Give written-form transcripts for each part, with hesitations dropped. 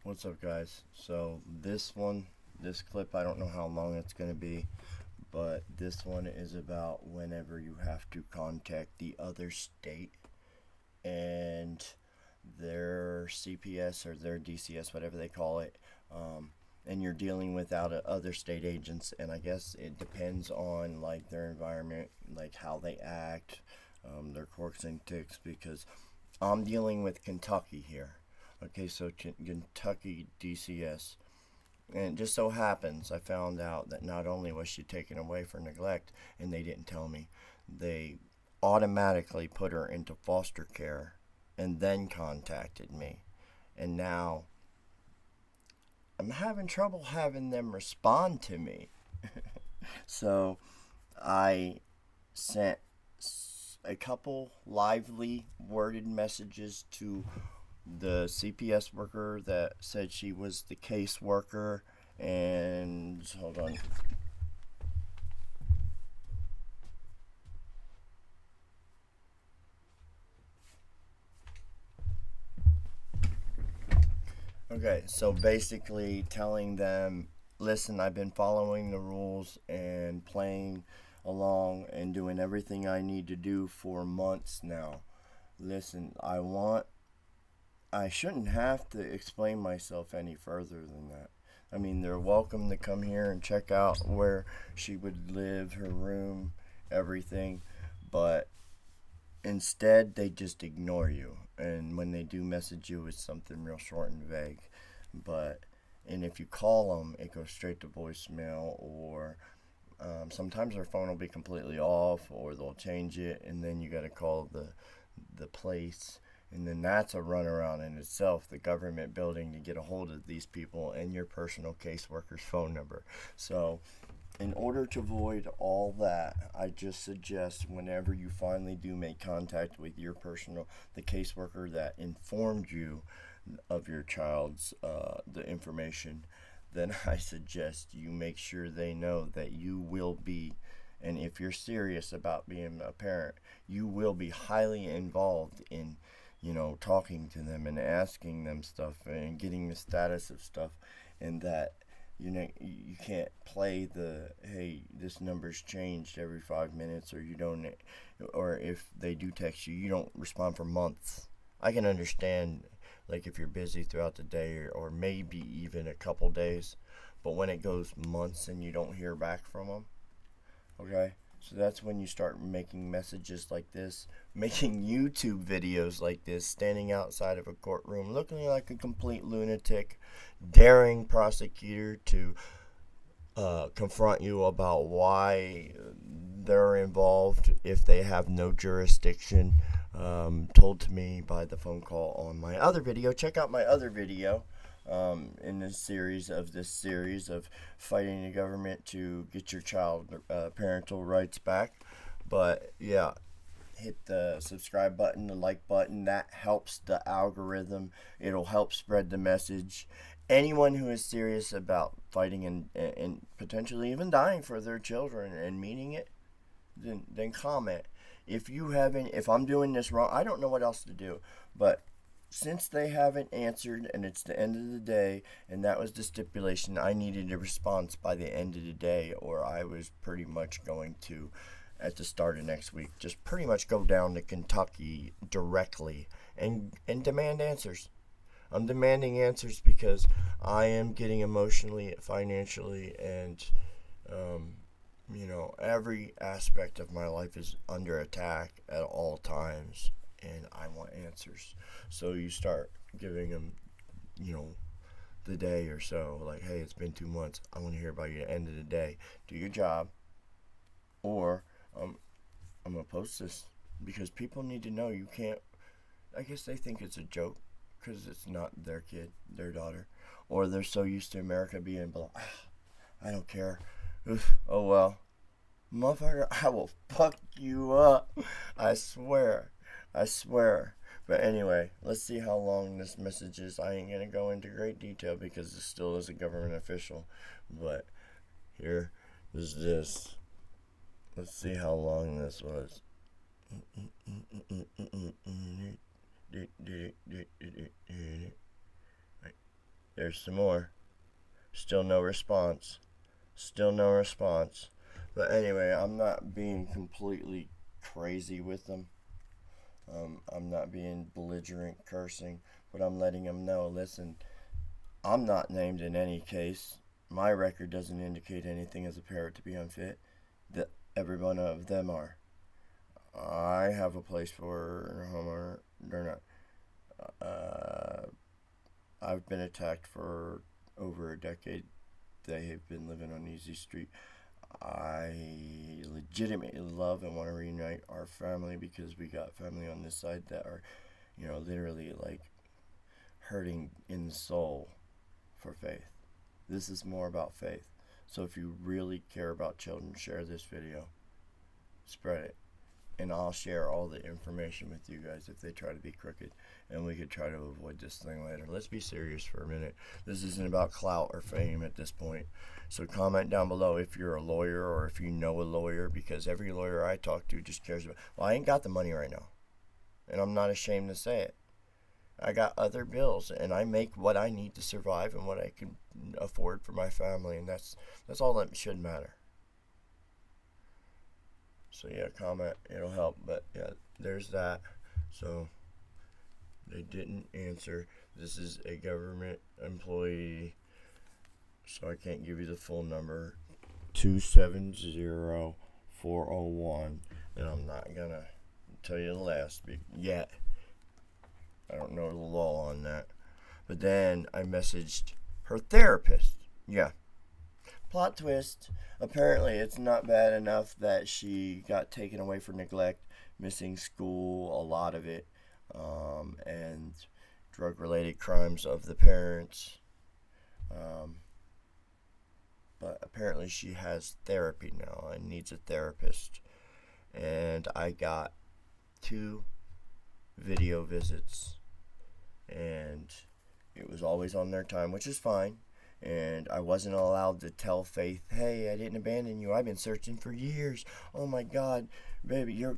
What's up, guys? So, this clip, I don't know how long it's going to be, but this one is about whenever you have to contact the other state and their CPS or their DCS, whatever they call it, um, and you're dealing with other state agents. And I guess it depends on like their environment, like how they act, their quirks and ticks. Because I'm dealing with Kentucky here. Okay, so Kentucky DCS. And it just so happens I found out that not only was she taken away for neglect, and they didn't tell me, they automatically put her into foster care and then contacted me. And now I'm having trouble having them respond to me. So I sent a couple lively worded messages to the CPS worker that said she was the case worker. And hold on. Okay, so basically telling them, listen, I've been following the rules and playing along and doing everything I need to do for months now. Listen, I shouldn't have to explain myself any further than that. I mean, they're welcome to come here and check out where she would live, her room, everything, but instead they just ignore you. And when they do message you, it's something real short and vague. But and if you call them, it goes straight to voicemail, or sometimes their phone will be completely off, or they'll change it, and then you got to call the place, and then that's a runaround in itself, the government building, to get a hold of these people and your personal caseworker's phone number. So in order to avoid all that, I just suggest whenever you finally do make contact with the caseworker that informed you of your child's the information, then I suggest you make sure they know that you will be, and if you're serious about being a parent, you will be highly involved in, talking to them and asking them stuff and getting the status of stuff, and that you can't play the, hey, this number's changed every 5 minutes, or you don't, or if they do text you, you don't respond for months. I can understand, like, if you're busy throughout the day, or maybe even a couple days, but when it goes months and you don't hear back from them, okay, so that's when you start making messages like this, making YouTube videos like this, standing outside of a courtroom looking like a complete lunatic, daring prosecutor to confront you about why they're involved if they have no jurisdiction. Told to me by the phone call on my other video. Check out my other video in this series of fighting the government to get your child parental rights back. But yeah, hit the subscribe button, the like button. That helps the algorithm. It'll help spread the message. Anyone who is serious about fighting and potentially even dying for their children and meaning it, then comment. If I'm doing this wrong, I don't know what else to do. But since they haven't answered and it's the end of the day, and that was the stipulation, I needed a response by the end of the day, or I was pretty much going to, at the start of next week, just pretty much go down to Kentucky directly and demand answers. I'm demanding answers because I am getting emotionally, financially, and every aspect of my life is under attack at all times, and I want answers. So you start giving them, you know, the day or so, like, hey, it's been 2 months. I want to hear about you at the end of the day. Do your job, or um, I'm gonna post this because people need to know you can't. I guess they think it's a joke because it's not their kid, their daughter, or they're so used to America being blah. I don't care. Oof, oh well. Motherfucker, I will fuck you up. I swear. I swear. But anyway, let's see how long this message is. I ain't gonna go into great detail because it still is a government official. But here is this. Let's see how long this was. There There's some more. Still no response. Still no response. But anyway, I'm not being completely crazy with them. I'm not being belligerent, cursing, but I'm letting them know, listen, I'm not named in any case. My record doesn't indicate anything as a parent to be unfit. That every one of them are. I have a place for a homeowner. They're not. I've been attacked for over a decade. They have been living on Easy Street. I legitimately love and want to reunite our family because we got family on this side that are, literally like hurting in the soul for faith. This is more about faith. So if you really care about children, share this video. Spread it. And I'll share all the information with you guys if they try to be crooked. And we could try to avoid this thing later. Let's be serious for a minute. This isn't about clout or fame at this point. So comment down below if you're a lawyer or if you know a lawyer, because every lawyer I talk to just cares about, well, I ain't got the money right now. And I'm not ashamed to say it. I got other bills, and I make what I need to survive and what I can afford for my family, and that's all that should matter. So yeah, comment, it'll help. But yeah, there's that. So they didn't answer. This is a government employee, so I can't give you the full number. 270-401, and I'm not gonna tell you the last yet. I don't know the law on that. But then I messaged her therapist. Yeah. Plot twist. Apparently it's not bad enough that she got taken away for neglect, missing school, a lot of it, and drug-related crimes of the parents. But apparently she has therapy now and needs a therapist. And I got 2 video visits, and it was always on their time, which is fine. And I wasn't allowed to tell Faith, hey, I didn't abandon you. I've been searching for years. Oh my God, baby, you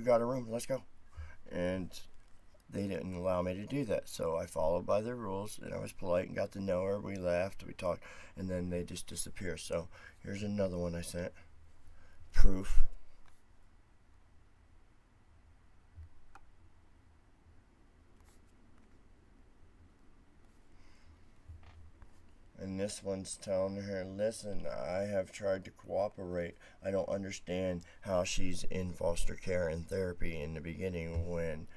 got a room. Let's go. And they didn't allow me to do that. So I followed by their rules, and I was polite and got to know her. We laughed, we talked, and then they just disappear. So here's another one I sent. Proof. And this one's telling her, listen, I have tried to cooperate. I don't understand how she's in foster care and therapy in the beginning when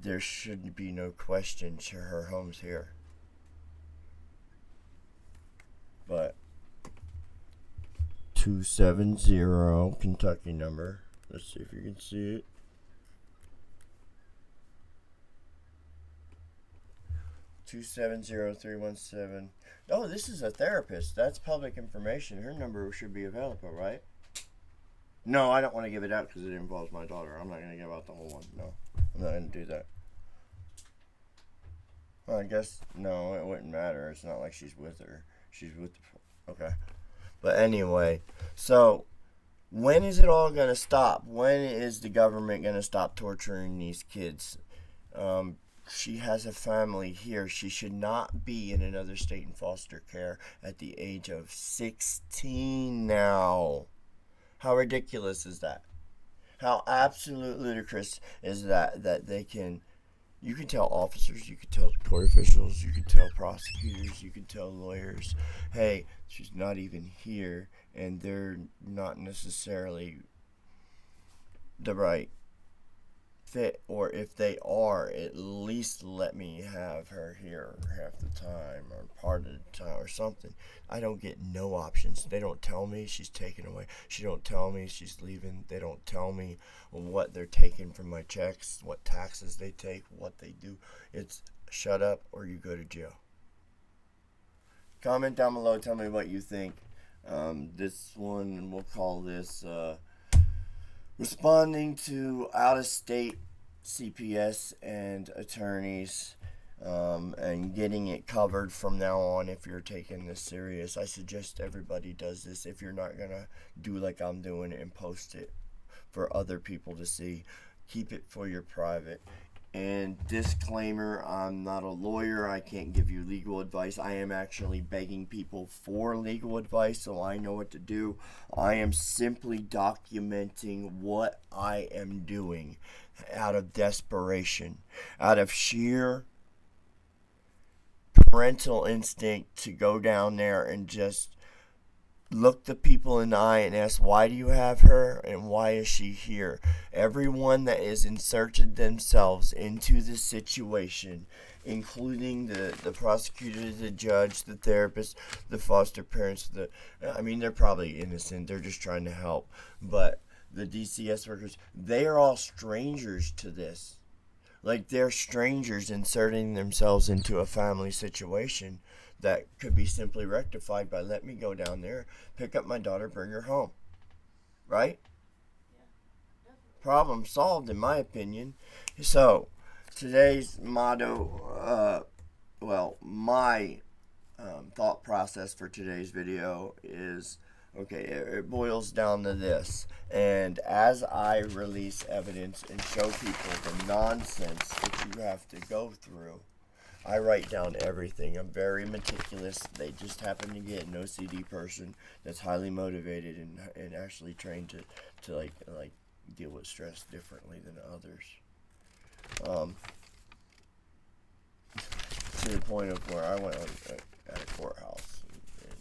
there should be no question her home's here. But 270 Kentucky number. Let's see if you can see it. 270-317. Oh, this is a therapist. That's public information. Her number should be available, right? No, I don't want to give it out because it involves my daughter. I'm not going to give out the whole one. No, I'm not going to do that. Well, I guess, no, it wouldn't matter. It's not like she's with her. She's with the... Okay. But anyway, so when is it all going to stop? When is the government going to stop torturing these kids? She has a family here. She should not be in another state in foster care at the age of 16 now. How ridiculous is that? How absolute ludicrous is that they can... You can tell officers, you can tell court officials, you can tell prosecutors, you can tell lawyers, hey, she's not even here, and they're not necessarily the right fit, or if they are, at least let me have her here half the time or part of the time or something. I don't get no options. They don't tell me she's taken away. She don't tell me she's leaving. They don't tell me what they're taking from my checks, what taxes they take, what they do. It's shut up or you go to jail. Comment down below. Tell me what you think. This one, we'll call this responding to out-of-state CPS and attorneys, and getting it covered from now on if you're taking this serious. I suggest everybody does this if you're not going to do like I'm doing and post it for other people to see. Keep it for your private. And disclaimer, I'm not a lawyer. I can't give you legal advice. I am actually begging people for legal advice, so I know what to do. I am simply documenting what I am doing out of desperation, out of sheer parental instinct to go down there and just look the people in the eye and ask, why do you have her and why is she here? Everyone that has inserted themselves into this situation, including the prosecutor, the judge, the therapist, the foster parents, they're probably innocent, they're just trying to help, but the DCS workers, they are all strangers to this. Like, they're strangers inserting themselves into a family situation that could be simply rectified by, let me go down there, pick up my daughter, bring her home. Right? Yeah, Problem solved, in my opinion. So, today's motto, my thought process for today's video is, okay, it boils down to this. And as I release evidence and show people the nonsense that you have to go through, I write down everything. I'm very meticulous. They just happen to get an OCD person that's highly motivated and actually trained to like deal with stress differently than others. To the point of where I went at a courthouse and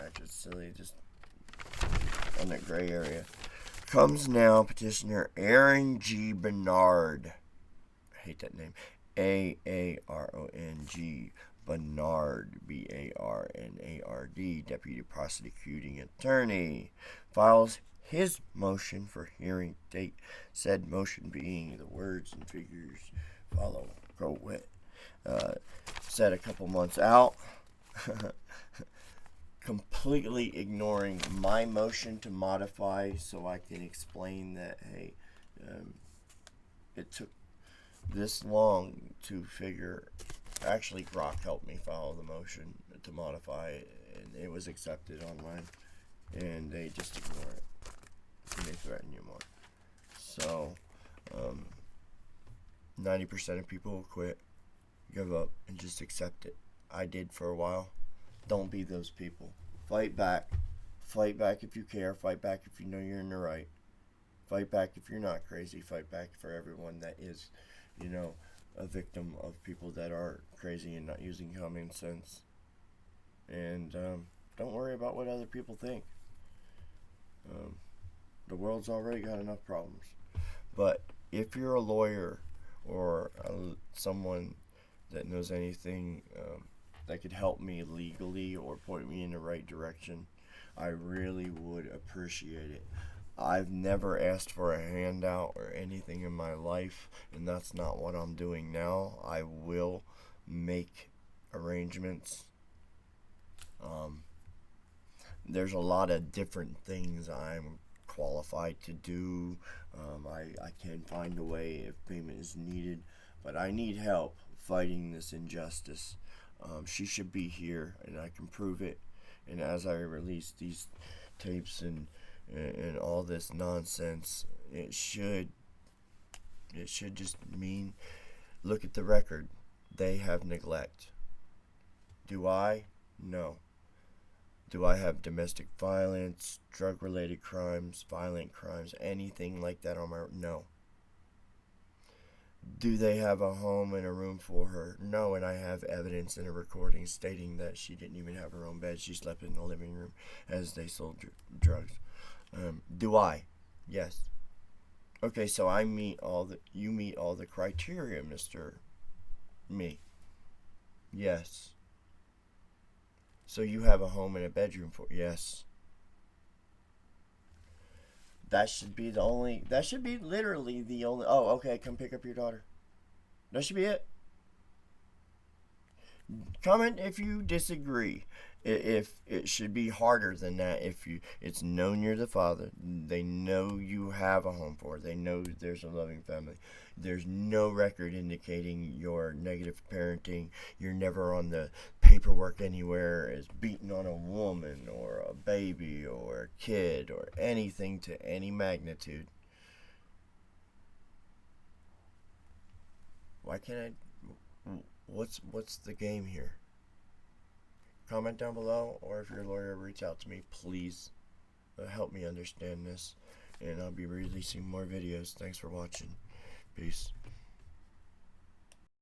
acted silly, just on that gray area. Comes now petitioner Aaron G. Bernard. I hate that name. Aarong Bernard, Barnard, Deputy Prosecuting Attorney, files his motion for hearing date. Said motion being the words and figures follow. Go with. Set a couple months out. Completely ignoring my motion to modify so I can explain that, hey, it took this long to figure. Actually, Brock helped me file the motion to modify it, and it was accepted online, and they just ignore it, and they threaten you more. So 90% of people will quit, give up, and just accept it. I did for a while. Don't be those people. Fight back. Fight back if you care. Fight back if you know you're in the right. Fight back if you're not crazy. Fight back for everyone that is, a victim of people that are crazy and not using common sense. And don't worry about what other people think. The world's already got enough problems. But if you're a lawyer or someone that knows anything that could help me legally or point me in the right direction, I really would appreciate it. I've never asked for a handout or anything in my life, and that's not what I'm doing now. I will make arrangements. There's a lot of different things I'm qualified to do. I can find a way if payment is needed, but I need help fighting this injustice. She should be here, and I can prove it. And as I release these tapes and all this nonsense, it should just mean, look at the record. They have neglect. Do I? No. Do I have domestic violence, drug-related crimes, violent crimes, anything like that on my... No. Do they have a home and a room for her? No, and I have evidence in a recording stating that she didn't even have her own bed. She slept in the living room as they sold drugs. Do I? Yes. Okay, so you meet all the criteria, Mr. Me. Yes. So you have a home and a bedroom for... Yes. That should be literally the only... Oh, okay, come pick up your daughter. That should be it. Comment if you disagree. If it should be harder than that. If it's known you're the father, they know you have a home for her. They know there's a loving family. There's no record indicating your negative parenting. You're never on the paperwork anywhere as beating on a woman or a baby or a kid or anything to any magnitude. Why can't I? What's the game here? Comment down below, or if your lawyer, reach out to me, please. Help me understand this, and I'll be releasing more videos. Thanks for watching. Peace.